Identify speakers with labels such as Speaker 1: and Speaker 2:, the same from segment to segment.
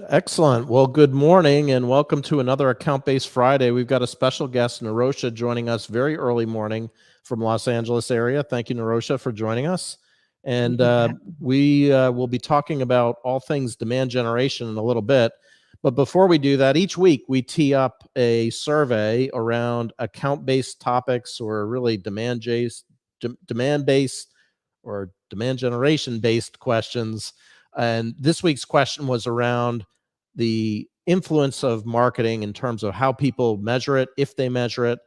Speaker 1: Excellent. Well, good morning and welcome to another Account-Based Friday. We've got a special guest, Nirosha, joining us very early morning from Los Angeles area. Thank you, Nirosha, for joining us. And we will be talking about all things demand generation in a little bit. But before we do that, each week we tee up a survey around account-based topics or really demand-based or demand generation-based questions. And this week's question was around the influence of marketing in terms of how people measure it, if they measure it,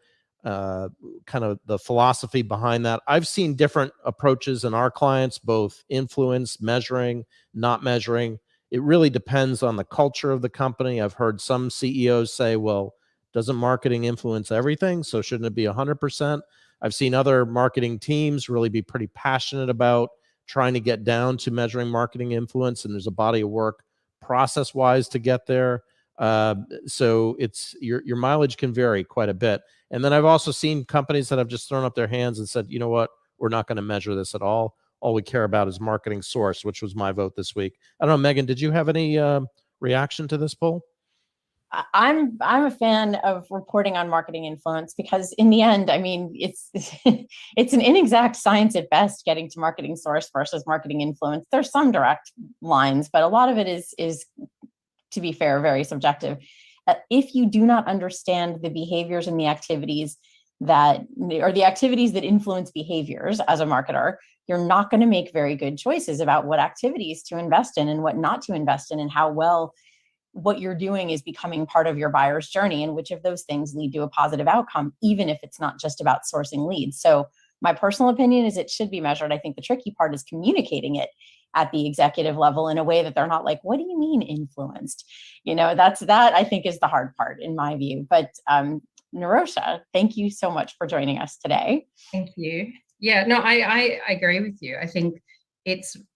Speaker 1: kind of the philosophy behind that. I've seen different approaches in our clients, both influence, measuring, not measuring. It really depends on the culture of the company. I've heard some CEOs say, well, doesn't marketing influence everything? So shouldn't it be 100%? I've seen other marketing teams really be pretty passionate about trying to get down to measuring marketing influence, and there's a body of work process-wise to get there. So it's your mileage can vary quite a bit. And then I've also seen companies that have just thrown up their hands and said, you know what, we're not going to measure this at all. All we care about is marketing source, which was my vote this week. I don't know, Megan, did you have any reaction to this poll?
Speaker 2: I'm a fan of reporting on marketing influence because in the end, I mean, it's it's an inexact science at best getting to marketing source versus marketing influence. There's some direct lines, but a lot of it is to be fair, very subjective. If you do not understand the behaviors and the activities that influence behaviors as a marketer, you're not going to make very good choices about what activities to invest in and what not to invest in, and how well what you're doing is becoming part of your buyer's journey, and which of those things lead to a positive outcome, even if it's not just about sourcing leads. So my personal opinion is it should be measured. I think the tricky part is communicating it at the executive level in a way that they're not like, what do you mean influenced? That I think is the hard part in my view. But Nirosha, thank you so much for joining us today.
Speaker 3: Thank you. Yeah, no, I agree with you. I think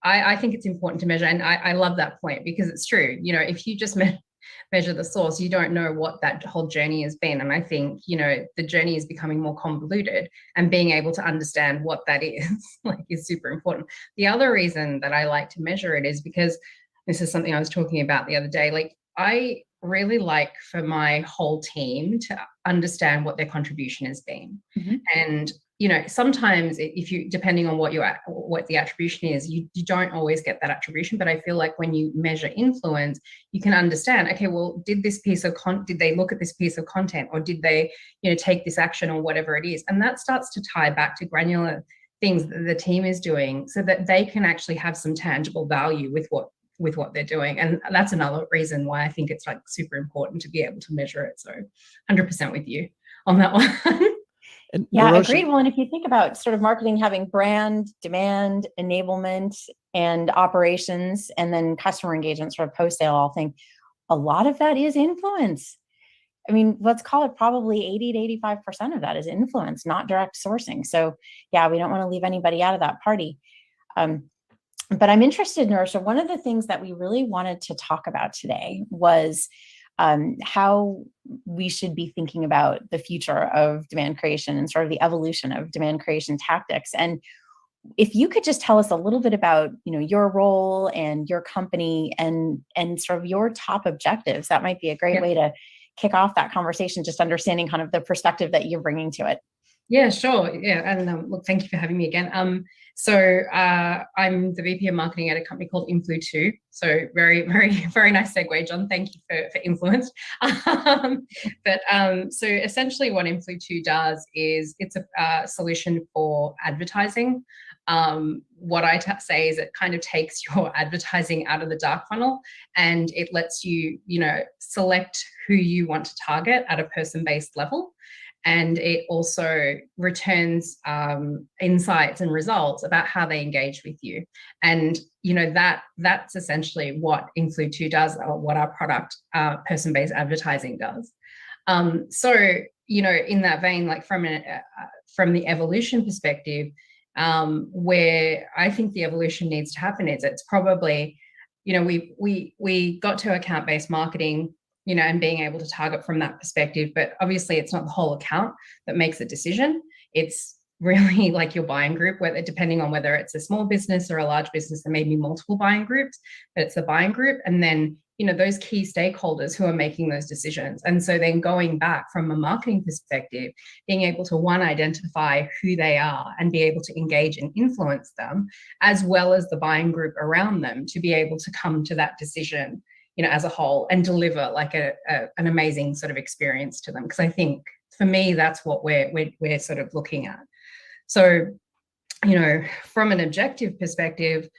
Speaker 3: I think it's important to measure, and I love that point because it's true. If you just measure the source, you don't know what that whole journey has been. And I think, the journey is becoming more convoluted, and being able to understand what that is is super important. The other reason that I like to measure it is because this is something I was talking about the other day. I really like for my whole team to understand what their contribution has been. Mm-hmm. And sometimes depending on what the attribution is, you don't always get that attribution. But I feel like when you measure influence, you can understand, okay, well, did they look at this piece of content, or did they, take this action, or whatever it is? And that starts to tie back to granular things that the team is doing, so that they can actually have some tangible value with what they're doing. And that's another reason why I think it's super important to be able to measure it. So 100% with you on that one.
Speaker 2: Yeah, agreed. Well, and if you think about sort of marketing having brand, demand, enablement, and operations, and then customer engagement, sort of post-sale, I'll think a lot of that is influence. I mean, let's call it probably 80 to 85% of that is influence, not direct sourcing. So yeah, we don't want to leave anybody out of that party. But I'm interested, Nirosha, one of the things that we really wanted to talk about today was how we should be thinking about the future of demand creation and sort of the evolution of demand creation tactics. And if you could just tell us a little bit about, your role and your company and sort of your top objectives, that might be a great way to kick off that conversation, just understanding kind of the perspective that you're bringing to it.
Speaker 3: Yeah, sure. Yeah. And look, thank you for having me again. So I'm the VP of marketing at a company called Infleuncer. So very, very, very nice segue, John. Thank you for influence. So essentially what Infleuncer does is it's a solution for advertising. What I say is it kind of takes your advertising out of the dark funnel, and it lets you, select who you want to target at a person-based level. And it also returns insights and results about how they engage with you. And, that's essentially what Infleuncer does, or what our product, person-based advertising does. So, in that vein, from the evolution perspective, where I think the evolution needs to happen is it's probably, we got to account-based marketing, and being able to target from that perspective. But obviously it's not the whole account that makes a decision. It's really like your buying group, whether depending on whether it's a small business or a large business, there may be multiple buying groups, but it's the buying group. And then those key stakeholders who are making those decisions. And so then going back from a marketing perspective, being able to, one, identify who they are and be able to engage and influence them, as well as the buying group around them, to be able to come to that decision, as a whole, and deliver like an amazing sort of experience to them. Because I think for me, that's what we're sort of looking at. So, from an objective perspective,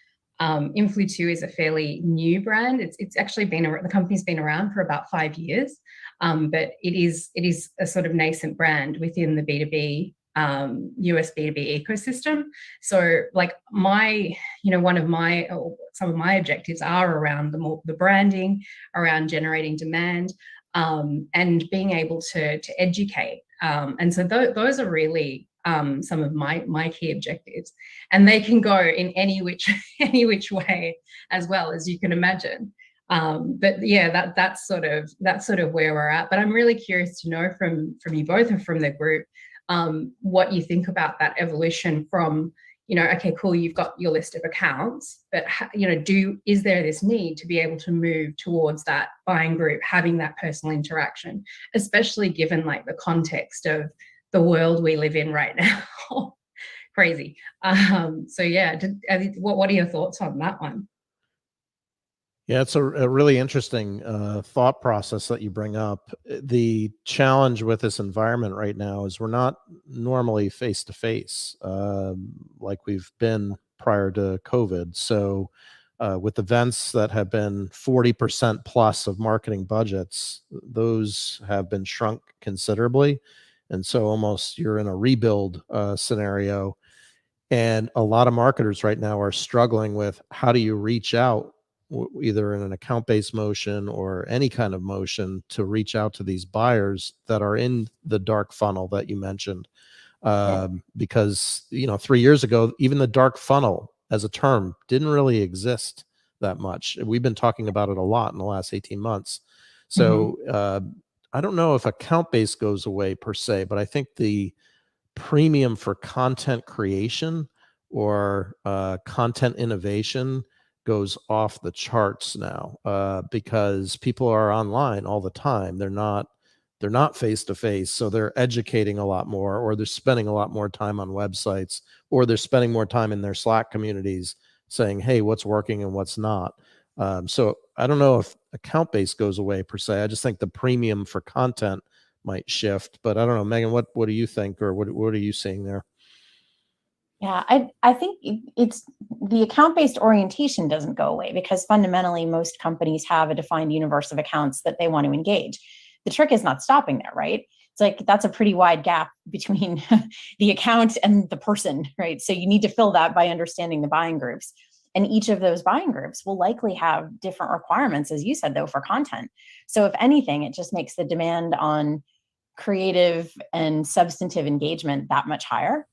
Speaker 3: Influ2 is a fairly new brand. It's actually the company's been around for about 5 years, but it is a sort of nascent brand within the B2B US B2B ecosystem. So like some of my objectives are around the branding, around generating demand, and being able to educate. And so those are really some of my key objectives, and they can go in any which way, as well, as you can imagine. But yeah, that's sort of where we're at. But I'm really curious to know from you both and from the group, what you think about that evolution from, okay, cool, you've got your list of accounts, but is there this need to be able to move towards that buying group, having that personal interaction, especially given like the context of the world we live in right now? Crazy. So yeah, what are your thoughts on that one?
Speaker 1: Yeah, it's a really interesting thought process that you bring up. The challenge with this environment right now is we're not normally face-to-face like we've been prior to COVID. So with events that have been 40% plus of marketing budgets, those have been shrunk considerably. And so almost you're in a rebuild scenario. And a lot of marketers right now are struggling with, how do you reach out, either in an account-based motion or any kind of motion, to reach out to these buyers that are in the dark funnel that you mentioned. Because 3 years ago, even the dark funnel as a term didn't really exist that much. We've been talking about it a lot in the last 18 months. So I don't know if account-based goes away per se, but I think the premium for content creation or content innovation goes off the charts now, because people are online all the time. They're not face to face, so they're educating a lot more, or they're spending a lot more time on websites, or they're spending more time in their Slack communities saying, hey, what's working and what's not. So I don't know if account based goes away per se. I just think the premium for content might shift. But I don't know, Megan, what do you think, or what are you seeing there?
Speaker 2: Yeah, I think it's the account-based orientation doesn't go away, because fundamentally most companies have a defined universe of accounts that they want to engage. The trick is not stopping there, right? It's like that's a pretty wide gap between the account and the person, right? So you need to fill that by understanding the buying groups. And each of those buying groups will likely have different requirements, as you said, though, for content. So if anything, it just makes the demand on creative and substantive engagement that much higher.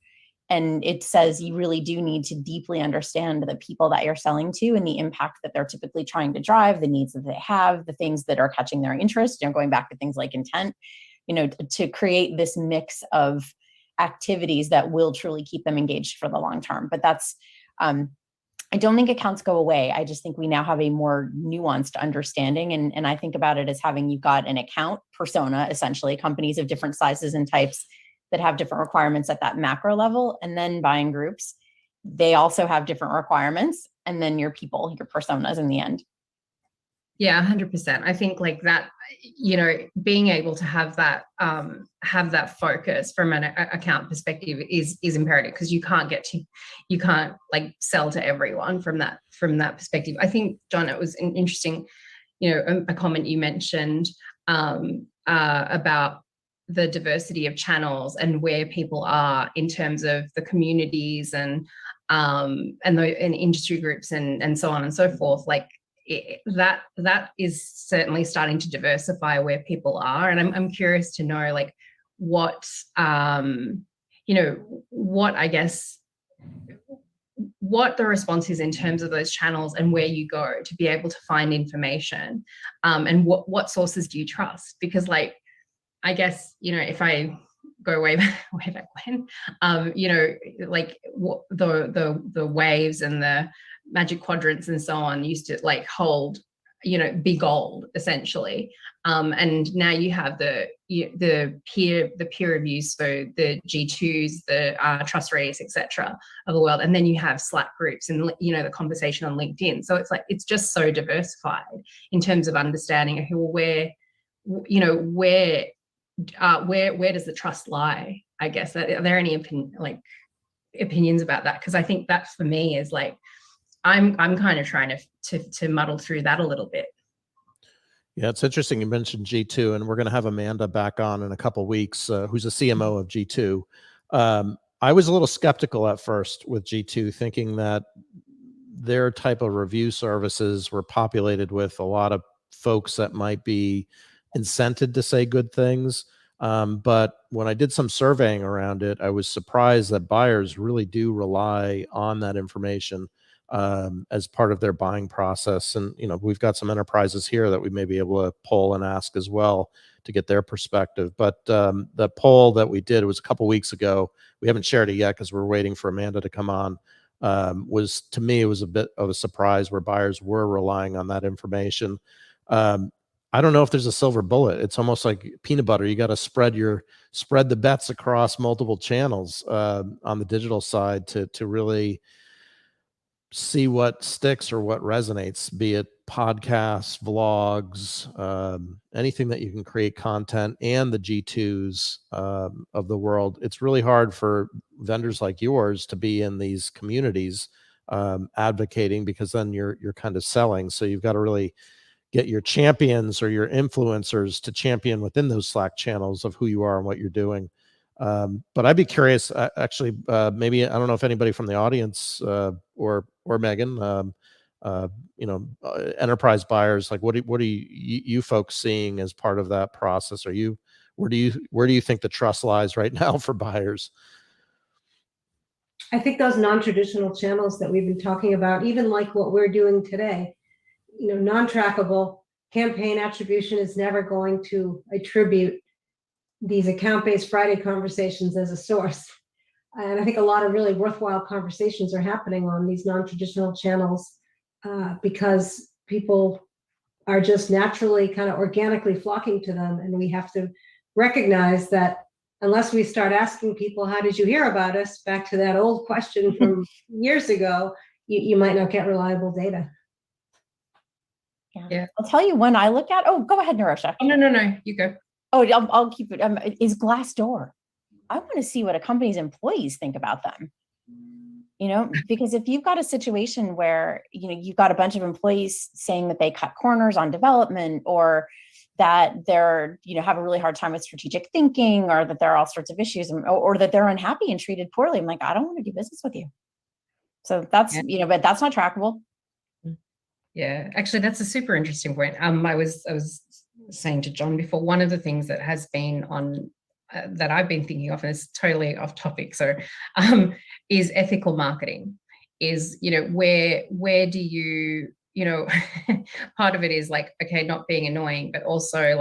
Speaker 2: And it says you really do need to deeply understand the people that you're selling to and the impact that they're typically trying to drive, the needs that they have, the things that are catching their interest, going back to things like intent, to create this mix of activities that will truly keep them engaged for the long term. But that's, I don't think accounts go away. I just think we now have a more nuanced understanding. And I think about it as you've got an account persona, essentially, companies of different sizes and types that have different requirements at that macro level, and then buying groups, they also have different requirements, and then your people, your personas in the end.
Speaker 3: Yeah, 100%. I think like that, being able to have that focus from an account perspective is imperative, because you can't like sell to everyone from that perspective. I think, John, it was an interesting, a comment you mentioned about the diversity of channels and where people are in terms of the communities and industry groups and so on and so forth. Like that is certainly starting to diversify where people are. And I'm curious to know like what the response is in terms of those channels and where you go to be able to find information, and what sources do you trust? Because like, I guess, if I go way back when, like the waves and the magic quadrants and so on used to like hold be gold essentially. And now you have the peer reviews, so the G2s, the trust rates, etc. of the world, and then you have Slack groups and the conversation on LinkedIn. So it's just so diversified in terms of understanding where does the trust lie? I guess, are there any opinions about that? Because I think that for me is I'm kind of trying to muddle through that a little bit.
Speaker 1: Yeah, it's interesting you mentioned G2, and we're going to have Amanda back on in a couple of weeks, who's a CMO of G2. I was a little skeptical at first with G2, thinking that their type of review services were populated with a lot of folks that might be incented to say good things. But when I did some surveying around it, I was surprised that buyers really do rely on that information as part of their buying process. And, we've got some enterprises here that we may be able to poll and ask as well to get their perspective. But the poll that we did, it was a couple weeks ago. We haven't shared it yet because we're waiting for Amanda to come on. To me, it was a bit of a surprise where buyers were relying on that information. I don't know if there's a silver bullet. It's almost like peanut butter. You got to spread the bets across multiple channels on the digital side to really see what sticks or what resonates, be it podcasts, vlogs, anything that you can create content, and the G2s of the world. It's really hard for vendors like yours to be in these communities advocating, because then you're kind of selling. So you've got to really get your champions or your influencers to champion within those Slack channels of who you are and what you're doing. But I'd be curious, actually, maybe, I don't know if anybody from the audience or Megan, enterprise buyers, what are you folks seeing as part of that process? Where do you think the trust lies right now for buyers?
Speaker 4: I think those non-traditional channels that we've been talking about, even like what we're doing today, non-trackable campaign attribution is never going to attribute these account-based Friday conversations as a source. And I think a lot of really worthwhile conversations are happening on these non-traditional channels because people are just naturally kind of organically flocking to them. And we have to recognize that unless we start asking people, how did you hear about us? Back to that old question from years ago, you might not get reliable data.
Speaker 2: Yeah. I'll tell you one I look at. Oh, go ahead, Nirosha.
Speaker 3: Oh, no, you go.
Speaker 2: Oh, I'll keep it. Is Glassdoor. I want to see what a company's employees think about them. Because if you've got a situation where, you've got a bunch of employees saying that they cut corners on development, or that they're, have a really hard time with strategic thinking, or that there are all sorts of issues, or that they're unhappy and treated poorly, I'm like, I don't want to do business with you. So that's, but that's not trackable.
Speaker 3: Yeah, actually, that's a super interesting point. I was saying to John before, one of the things that has been on that I've been thinking of, and it's totally off topic, so is ethical marketing. Is where do you part of it is okay, not being annoying, but also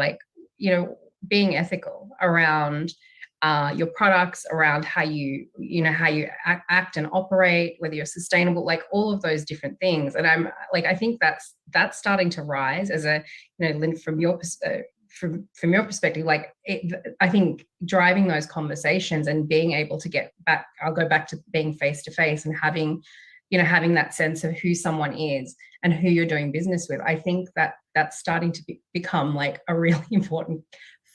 Speaker 3: being ethical around your products, around how you act and operate, whether you're sustainable, all of those different things. And I think that's starting to rise as a, Lynn, from your perspective, I think driving those conversations and being able to get back, I'll go back to being face to face and having that sense of who someone is and who you're doing business with. I think that's starting to become a really important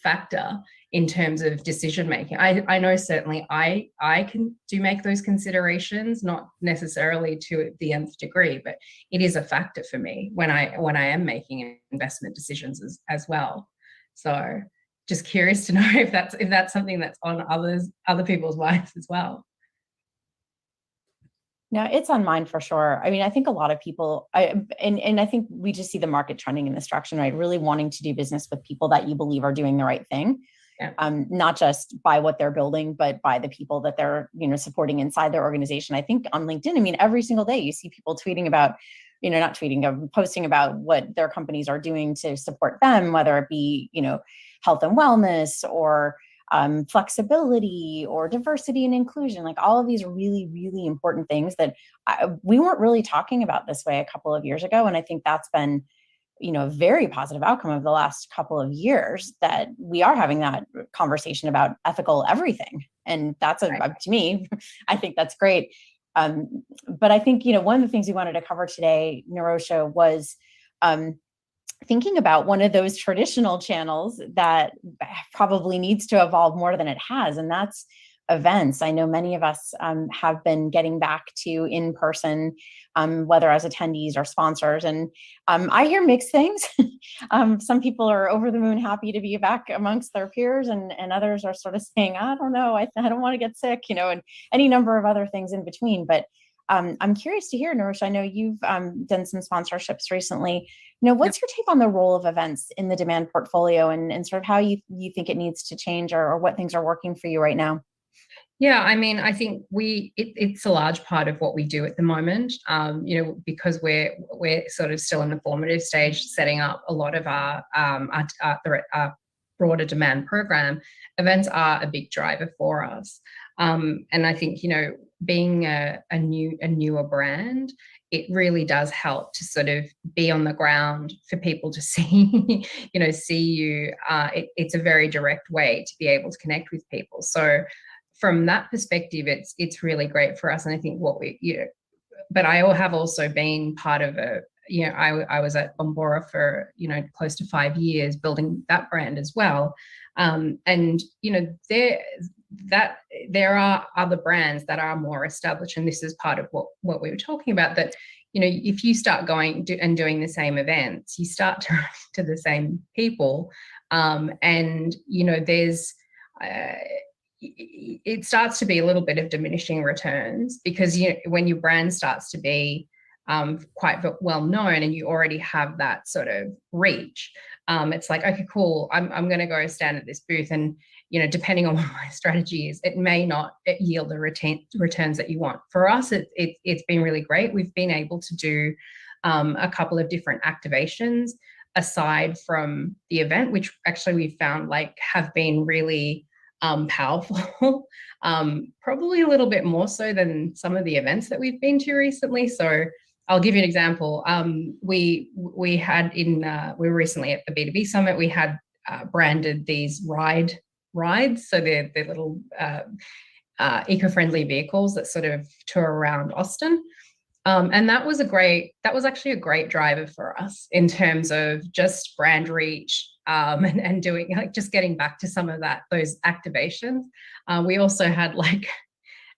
Speaker 3: factor in terms of decision making. I know certainly I can make those considerations, not necessarily to the nth degree, but it is a factor for me when I am making investment decisions as well. So just curious to know if that's something that's on other people's minds as well.
Speaker 2: No, it's on mine for sure. I mean, I think a lot of people, and I think we just see the market trending in this direction, right? Really wanting to do business with people that you believe are doing the right thing. Yeah. Not just by what they're building, but by the people that they're, supporting inside their organization. I think on LinkedIn, I mean, every single day you see people tweeting about, posting about what their companies are doing to support them, whether it be, health and wellness, or flexibility, or diversity and inclusion, all of these really, really important things that we weren't really talking about this way a couple of years ago. And I think that's been a very positive outcome of the last couple of years, that we are having that conversation about ethical everything. And that's to me, I think that's great. But I think, one of the things we wanted to cover today, Nirosha, was thinking about one of those traditional channels that probably needs to evolve more than it has, and that's events. I know many of us have been getting back to in-person, whether as attendees or sponsors, and I hear mixed things. Some people are over the moon happy to be back amongst their peers, and others are sort of saying, I don't know, I don't want to get sick, and any number of other things in between. But I'm curious to hear, Nirosha, I know you've done some sponsorships recently. What's your take on the role of events in the demand portfolio, and sort of how you think it needs to change, or what things are working for you right now?
Speaker 3: Yeah, I mean, I think it's a large part of what we do at the moment, because we're sort of still in the formative stage, setting up a lot of our broader demand program. Events are a big driver for us. And I think, being a newer brand, it really does help to sort of be on the ground for people to see, see you. It's a very direct way to be able to connect with people. So from that perspective, it's really great for us. And I think but I have also been part of I was at Bombora for, close to 5 years building that brand as well. And, there are other brands that are more established. And this is part of what we were talking about, that, if you start going and doing the same events, you start to run into the same people. And, there's, it starts to be a little bit of diminishing returns, because when your brand starts to be quite well known and you already have that sort of reach, it's like, okay, cool, I'm going to go stand at this booth, and depending on what my strategy is, it may not yield the returns that you want. For us, it's been really great. We've been able to do a couple of different activations aside from the event, which actually we found have been really powerful, probably a little bit more so than some of the events that we've been to recently. So I'll give you an example. We were recently at the B2B Summit. We had branded these rides. So they're little eco-friendly vehicles that sort of tour around Austin. And that was actually a great driver for us in terms of just brand reach, and doing just getting back to some of those activations. We also had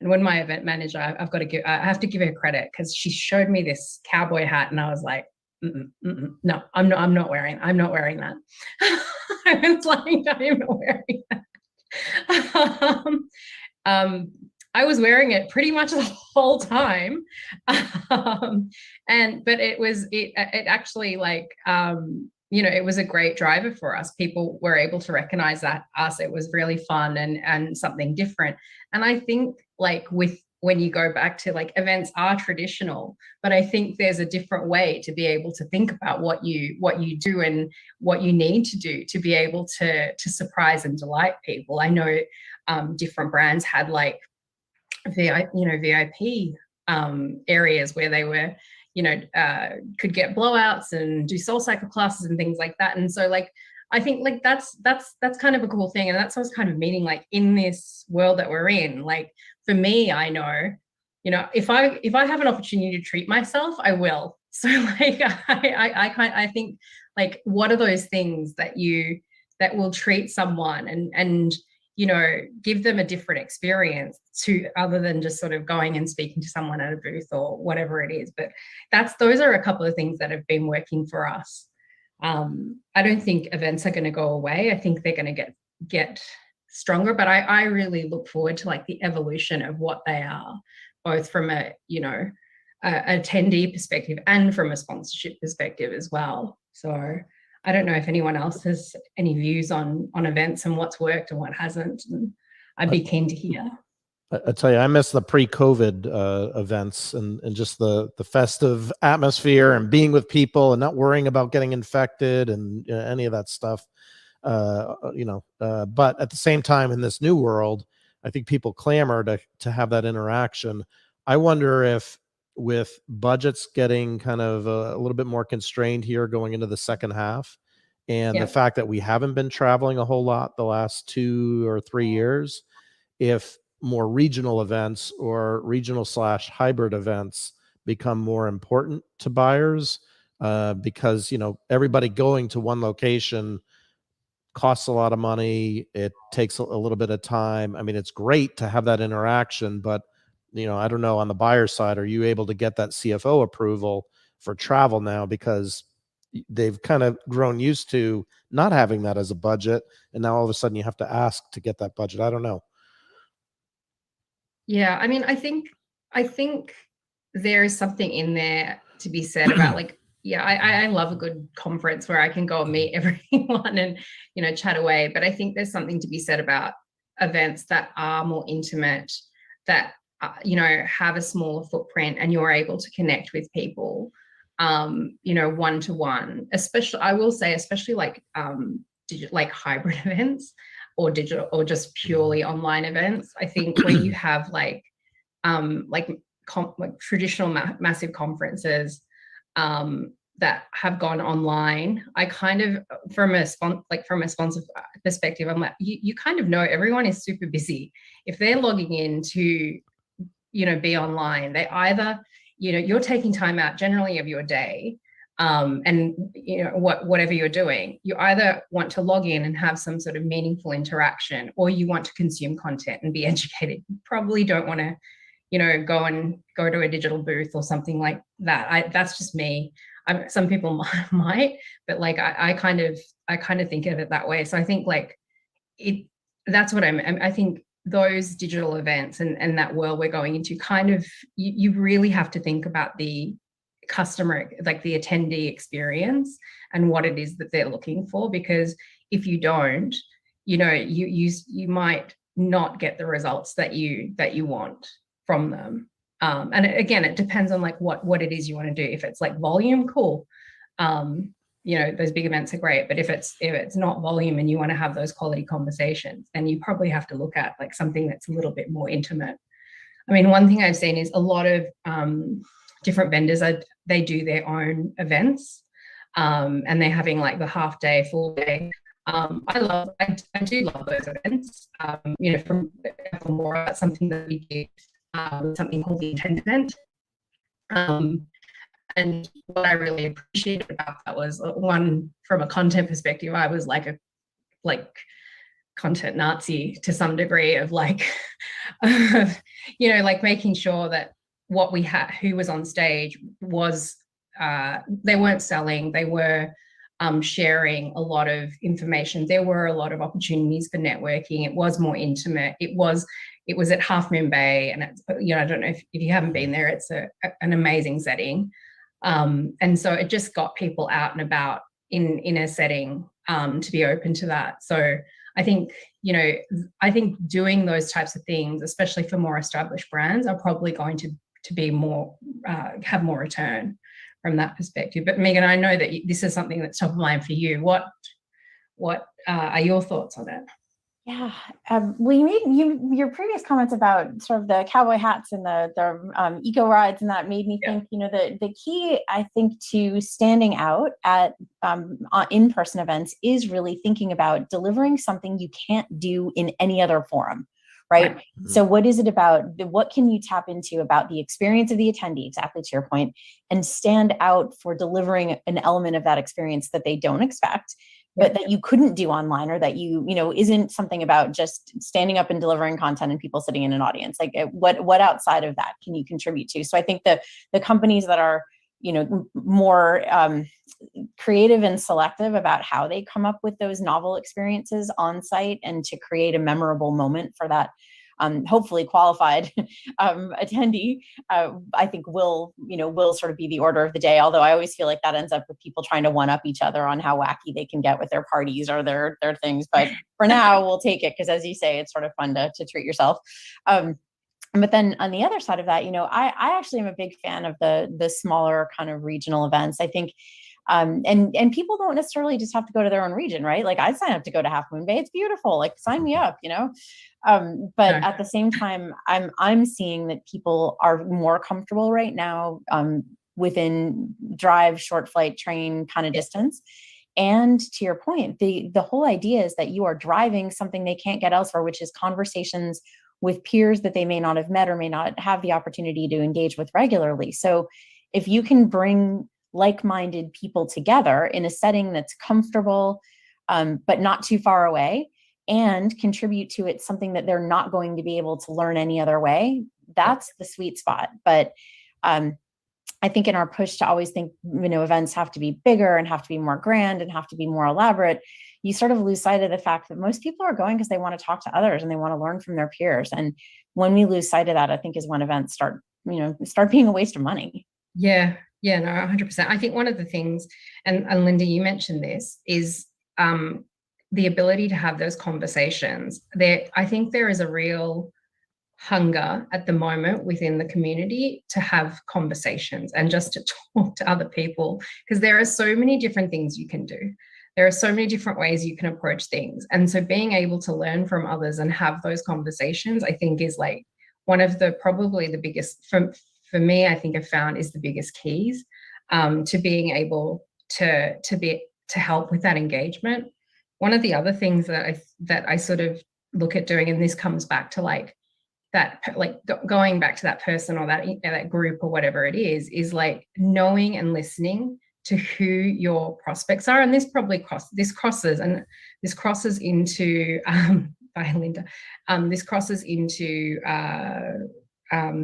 Speaker 3: and when my event manager, I have to give her credit, because she showed me this cowboy hat, and I was like, no, I'm not wearing that. I was like, I'm not wearing that. I was wearing it pretty much the whole time. But it actually it was a great driver for us. People were able to recognize us. It was really fun and something different. And I think when you go back to events are traditional, but I think there's a different way to be able to think about what you do and what you need to do to be able to surprise and delight people. I know different brands had VIP areas where they were, could get blowouts and do soul cycle classes and things like that. And so I think that's kind of a cool thing. And that's what I was kind of meaning, in this world that we're in, for me, I know, if I have an opportunity to treat myself, I will. So I think what are those things that will treat someone and give them a different experience other than just sort of going and speaking to someone at a booth or whatever it is. But those are a couple of things that have been working for us. I don't think events are going to go away. I think they're going to get stronger, but I really look forward to the evolution of what they are, both from a attendee perspective and from a sponsorship perspective as well. So I don't know if anyone else has any views on events and what's worked and what hasn't. And I'd be keen to hear.
Speaker 1: I tell you, I miss the pre-COVID events and just the festive atmosphere and being with people and not worrying about getting infected and any of that stuff. But at the same time, in this new world, I think people clamor to have that interaction. I wonder if with budgets getting kind of a little bit more constrained here going into the second half, and
Speaker 3: Yeah.
Speaker 1: the fact that we haven't been traveling a whole lot the last 2 or 3 years, if more regional events or regional/hybrid events become more important to buyers, because everybody going to one location costs a lot of money. It takes a little bit of time. I mean, it's great to have that interaction, but I don't know, on the buyer side, are you able to get that CFO approval for travel now, because they've kind of grown used to not having that as a budget, and now all of a sudden you have to ask to get that budget? I don't know.
Speaker 3: Yeah, I mean, I think there is something in there to be said about like, yeah, I love a good conference where I can go and meet everyone and chat away. But I think there's something to be said about events that are more intimate, that have a smaller footprint, and you're able to connect with people, one to one. Especially, I will say, especially like like hybrid events, or digital, or just purely online events. I think where you have like traditional massive conferences that have gone online, I kind of, from a sponsor perspective, I'm like, you kind of know everyone is super busy. If they're logging in to be online, they either you're taking time out generally of your day, and whatever you're doing, you either want to log in and have some sort of meaningful interaction, or you want to consume content and be educated. You probably don't want to go to a digital booth or something like that. That's just me. Some people might, but like I kind of think of it that way. So I think like that's what I think those digital events and that world we're going into, kind of, you really have to think about the customer, like the attendee experience, and what it is that they're looking for. Because if you don't, you might not get the results that you want from them. And again, it depends on like what it is you want to do. If it's like volume, cool. Those big events are great. But if it's not volume and you want to have those quality conversations, then you probably have to look at like something that's a little bit more intimate. I mean, one thing I've seen is a lot of different vendors, they do their own events, and they're having like the half day, full day. I do love those events. From more about something that we do, something called the intent event. And what I really appreciated about that was, one, from a content perspective, I was like content Nazi to some degree, of like, like making sure that what we had, who was on stage, was they weren't selling, they were sharing a lot of information. There were a lot of opportunities for networking. It was more intimate. It was at Half Moon Bay, and it's, I don't know if you haven't been there, it's an amazing setting. And so it just got people out and about in a setting to be open to that. So I think, doing those types of things, especially for more established brands, are probably going to be more, have more return from that perspective. But Megan, I know that this is something that's top of mind for you. What are your thoughts on it?
Speaker 2: Yeah, well, you made your previous comments about sort of the cowboy hats and the eco rides, and that made me think, the key, I think, to standing out at in-person events is really thinking about delivering something you can't do in any other forum, right? Mm-hmm. So what is it about, what can you tap into about the experience of the attendee, exactly to your point, and stand out for delivering an element of that experience that they don't expect, but that you couldn't do online, or that isn't something about just standing up and delivering content and people sitting in an audience. Like what outside of that can you contribute to? So I think the companies that are, more creative and selective about how they come up with those novel experiences on site, and to create a memorable moment for that hopefully qualified attendee, I think will sort of be the order of the day. Although I always feel like that ends up with people trying to one up each other on how wacky they can get with their parties or their things. But for now, we'll take it, because as you say, it's sort of fun to treat yourself. But then on the other side of that, I actually am a big fan of the smaller kind of regional events. I think And people don't necessarily just have to go to their own region, right? Like I sign up to go to Half Moon Bay. It's beautiful. Like sign me up, you know? But at the same time, I'm seeing that people are more comfortable right now within drive, short flight, train kind of distance. And to your point, the whole idea is that you are driving something they can't get elsewhere, which is conversations with peers that they may not have met or may not have the opportunity to engage with regularly. So if you can bring like-minded people together in a setting that's comfortable, but not too far away, and contribute to it something that they're not going to be able to learn any other way, that's the sweet spot. But I think in our push to always think, you know, events have to be bigger and have to be more grand and have to be more elaborate, you sort of lose sight of the fact that most people are going because they want to talk to others and they want to learn from their peers. And when we lose sight of that, I think is when events start being a waste of money.
Speaker 3: Yeah, no, 100%. I think one of the things, and Linda, you mentioned this, is the ability to have those conversations. I think there is a real hunger at the moment within the community to have conversations and just to talk to other people, because there are so many different things you can do. There are so many different ways you can approach things. And so being able to learn from others and have those conversations, I think is like one of the, probably the biggest, for me, I think I've found is the biggest keys to being able to help with that engagement. One of the other things that I sort of look at doing, and this comes back to like that, like going back to that person or that group or whatever it is like knowing and listening to who your prospects are. And this probably crosses into bye Linda, this crosses into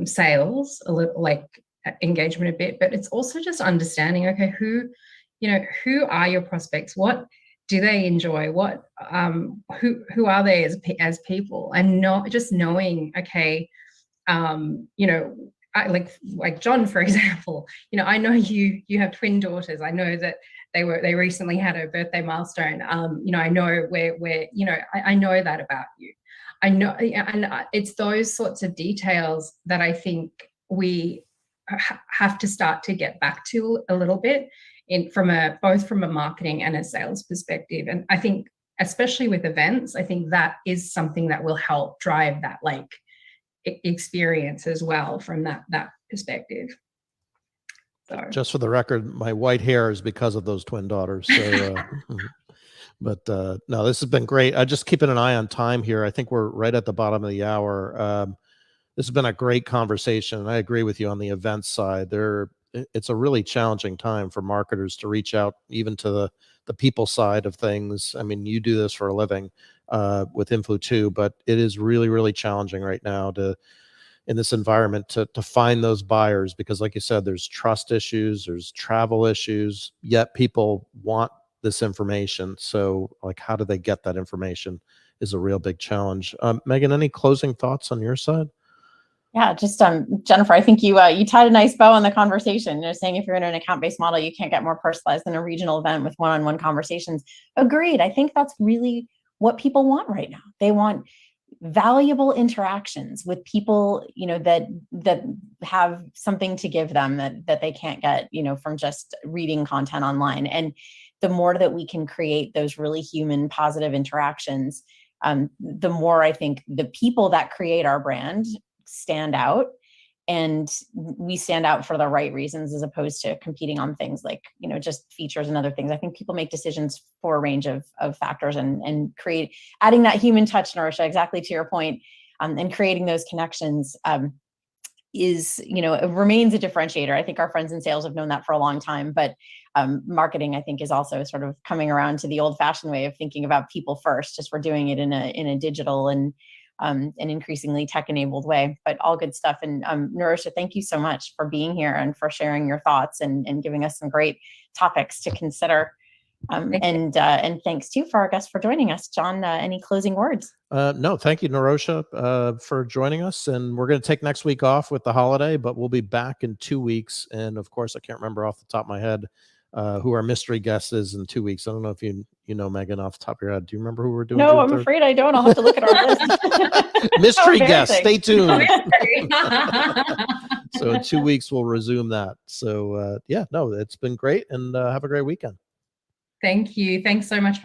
Speaker 3: sales, a little, like engagement a bit, but it's also just understanding, okay, who are your prospects? What do they enjoy? What who are they as people? And not just knowing, okay, I, like John, for example, I know you have twin daughters. I know that they recently had a birthday milestone. I know where I know that about you. I know, and it's those sorts of details that I think we have to start to get back to a little bit, both from a marketing and a sales perspective. And I think, especially with events, I think that is something that will help drive that like experience as well from that perspective. So
Speaker 1: just for the record, my white hair is because of those twin daughters. So, but no, this has been great. Just keeping an eye on time here. I think we're right at the bottom of the hour. This has been a great conversation. I agree with you on the events side. It's a really challenging time for marketers to reach out even to the people side of things. I mean, you do this for a living with Influ too, but it is really, really challenging right now in this environment to find those buyers, because like you said, there's trust issues, there's travel issues, yet people want this information. So like, how do they get that information is a real big challenge. Megan, any closing thoughts on your side?
Speaker 2: Yeah, just Jennifer, I think you tied a nice bow on the conversation. Saying if you're in an account-based model, you can't get more personalized than a regional event with one-on-one conversations. Agreed. I think that's really what people want right now. They want valuable interactions with people, that have something to give them that they can't get, from just reading content online. And the more that we can create those really human, positive interactions, the more I think the people that create our brand stand out, and we stand out for the right reasons, as opposed to competing on things like, just features and other things. I think people make decisions for a range of factors, and adding that human touch, Nirosha, exactly to your point, and creating those connections is, it remains a differentiator. I think our friends in sales have known that for a long time, but marketing, I think, is also sort of coming around to the old fashioned way of thinking about people first, just we're doing it in a digital and an increasingly tech-enabled way, but all good stuff. And Nirosha, thank you so much for being here and for sharing your thoughts and giving us some great topics to consider. And thanks too for our guests for joining us. John, any closing words?
Speaker 1: No, thank you, Nirosha, for joining us. And we're going to take next week off with the holiday, but we'll be back in 2 weeks. And of course, I can't remember off the top of my head who our mystery guest is in 2 weeks. I don't know if you know, Megan, off the top of your head. Do you remember who we're doing?
Speaker 2: No, I'm afraid I don't. I'll have to look at our list.
Speaker 1: Mystery guest. Stay tuned. So in 2 weeks, we'll resume that. So yeah, no, it's been great, and have a great weekend.
Speaker 3: Thank you. Thanks so much for having me.